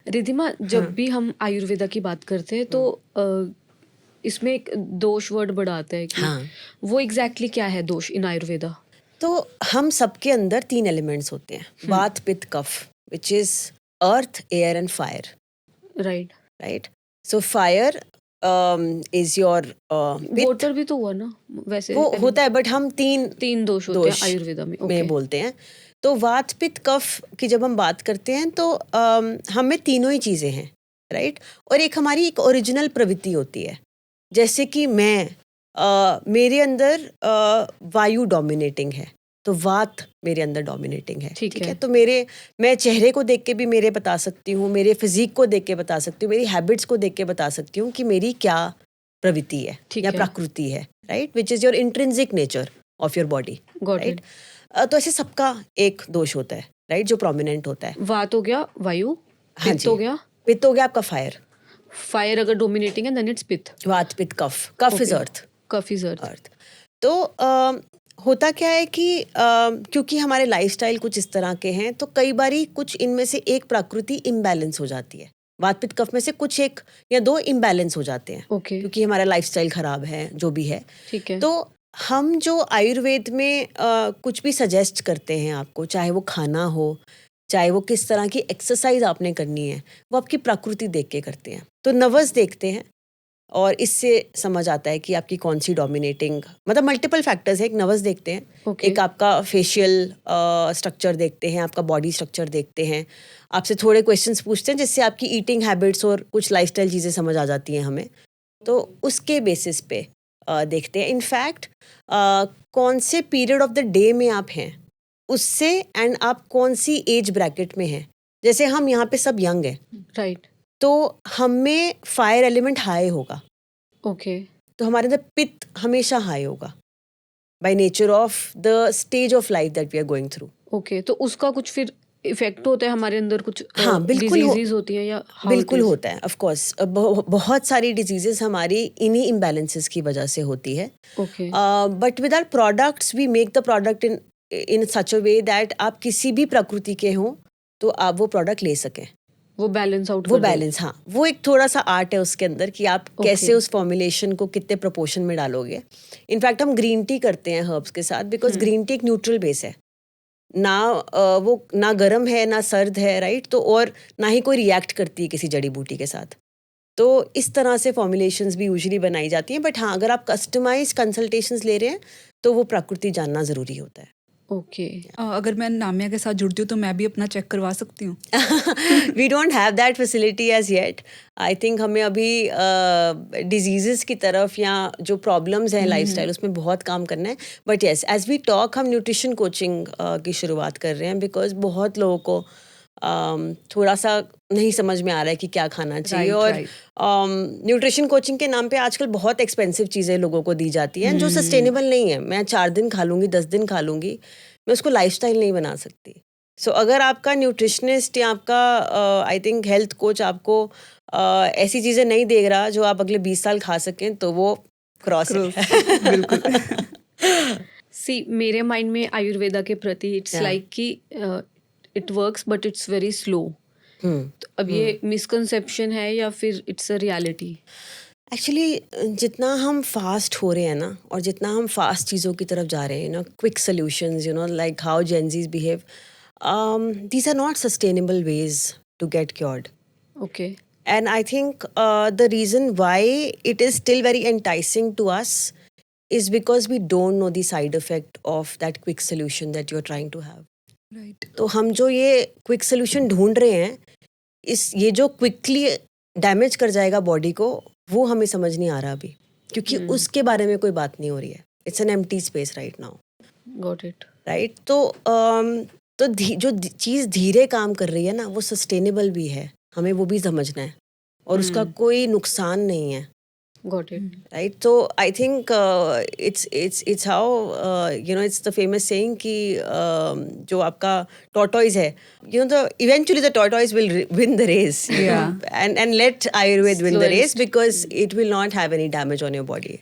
रिधिमा, जब भी हम आयुर्वेदा की बात करते हैं तो इसमें एक दोष वर्ड बड़ा आता है कि वो एग्जैक्टली क्या है दोष इन आयुर्वेदा? तो हम सबके अंदर 3 एलिमेंट्स होते हैं, vata pitta kapha, which is earth, air and fire. Right. So fire is your water भी तो हुआ ना वैसे, वो होता है, बट हम तीन दोष होते हैं आयुर्वेदा में बोलते हैं. तो वात पित्त कफ की जब हम बात करते हैं तो हमें तीनों ही चीज़ें हैं, राइट. और एक हमारी एक ओरिजिनल प्रवृत्ति होती है, जैसे कि मेरे अंदर वायु डोमिनेटिंग है, तो वात मेरे अंदर डोमिनेटिंग है. ठीक है. तो मैं चेहरे को देख के भी मेरे बता सकती हूँ, मेरे फिजिक को देख के बता सकती हूँ, मेरी हैबिट्स को देख के बता सकती हूँ कि मेरी क्या प्रवृत्ति है या प्रकृति है, right, which is your intrinsic nature of your body, right. तो ऐसे सबका एक दोष होता है, राइट, जो प्रोमिनेंट होता है. वात हो गया वायु, पित्त हो गया आपका फायर अगर डोमिनेटिंग है देन इट्स पित्त. वात पित्त कफ इज अर्थ. तो होता क्या है कि क्योंकि हमारे लाइफस्टाइल कुछ इस तरह के हैं, तो कई बारी कुछ इनमें से एक प्रकृति इम्बैलेंस हो जाती है. वात पित्त कफ में से कुछ एक या दो इम्बैलेंस हो जाते हैं, क्योंकि हमारा लाइफस्टाइल खराब है, जो भी है. ठीक है. तो हम जो आयुर्वेद में कुछ भी सजेस्ट करते हैं आपको, चाहे वो खाना हो, चाहे वो किस तरह की एक्सरसाइज आपने करनी है, वो आपकी प्रकृति देख के करते हैं. तो नर्वस देखते हैं और इससे समझ आता है कि आपकी कौन सी डोमिनेटिंग, मतलब मल्टीपल फैक्टर्स है. एक नर्वस देखते हैं, एक आपका फेशियल स्ट्रक्चर देखते हैं, आपका बॉडी स्ट्रक्चर देखते हैं, आपसे थोड़े क्वेश्चंस पूछते हैं जिससे आपकी ईटिंग हैबिट्स और कुछ लाइफस्टाइल चीज़ें समझ आ जाती हैं हमें. तो उसके बेसिस पे देखते हैं. इनफैक्ट कौन से पीरियड ऑफ द डे में आप हैं उससे, एंड आप कौन सी एज ब्रैकेट में हैं. जैसे हम यहाँ पे सब यंग हैं, राइट, तो हम में फायर एलिमेंट हाई होगा. ओके. तो हमारे अंदर पित्त हमेशा हाई होगा by nature of the stage of life that we are going through. Okay. तो उसका कुछ फिर इफेक्ट होता है हमारे अंदर, कुछ बिल्कुल होती है या बिल्कुल होता है. ऑफ कोर्स बहुत सारी डिजीजेस हमारी इन्हीं इम्बैलेंसेस की वजह से होती है. But with our products we make the product in such a way that आप किसी भी प्रकृति के हों तो आप वो प्रोडक्ट ले सकें. वो बैलेंस हाँ, वो एक थोड़ा सा आर्ट है उसके अंदर कि आप कैसे उस फॉर्मुलेशन को कितने प्रोपोर्शन में डालोगे. इनफैक्ट हम ग्रीन टी करते हैं हर्ब्स के साथ, बिकॉज ग्रीन टी एक न्यूट्रल बेस है ना. वो ना गर्म है ना सर्द है, राइट. तो और ना ही कोई रिएक्ट करती है किसी जड़ी बूटी के साथ. तो इस तरह से फॉर्मुलेशंस भी यूजुअली बनाई जाती हैं. बट हाँ, अगर आप कस्टमाइज कंसल्टेशंस ले रहे हैं तो वो प्रकृति जानना ज़रूरी होता है. ओके. अगर मैं नामिया के साथ जुड़ती हूँ तो मैं भी अपना चेक करवा सकती हूँ? We don't have that facility as yet. I think हमें अभी डिजीज़ेस की तरफ या जो प्रॉब्लम्स हैं लाइफस्टाइल, उसमें बहुत काम करना है. But yes, as we talk हम न्यूट्रिशन कोचिंग की शुरुआत कर रहे हैं, बिकॉज बहुत लोगों को थोड़ा सा नहीं समझ में आ रहा है कि क्या खाना चाहिए. और न्यूट्रिशन कोचिंग के नाम पे आजकल बहुत एक्सपेंसिव चीज़ें लोगों को दी जाती हैं जो सस्टेनेबल नहीं है. मैं 4 दिन खा लूँगी, 10 दिन खा लूँगी, मैं उसको लाइफस्टाइल नहीं बना सकती. सो अगर आपका न्यूट्रिशनिस्ट या आपका आई थिंक हेल्थ कोच आपको ऐसी चीज़ें नहीं देख रहा जो आप अगले 20 साल खा सकें, तो वो क्रॉस है. बिल्कुल. सी, मेरे माइंड में आयुर्वेदा के प्रति इट्स लाइक कि it works but it's very slow. अब ये मिसकंसेप्शन है या फिर इट्स अ रियलिटी? एक्चुअली जितना हम फास्ट हो रहे हैं ना, और जितना हम फास्ट चीज़ों की तरफ जा रहे हैं, quick solutions, like how Gen Zs behave, these are not sustainable ways to get cured. Okay. And I think the reason why it is still very enticing to us is because we don't know the side effect of that quick solution that you're trying to have. Right. तो हम जो ये quick solution ढूंढ रहे हैं, ये जो quickly damage कर जाएगा बॉडी को, वो हमें समझ नहीं आ रहा अभी, क्योंकि उसके बारे में कोई बात नहीं हो रही है. It's an empty space right now. Got it. Right. तो जो चीज़ धीरे काम कर रही है ना, वो सस्टेनेबल भी है, हमें वो भी समझना है, और उसका कोई नुकसान नहीं है. Got it. Right. So I think it's how it's the famous saying कि जो आपका tortoise है, eventually the tortoise will win the race. Yeah. And let Ayurveda win the race, because it will not have any damage on your body.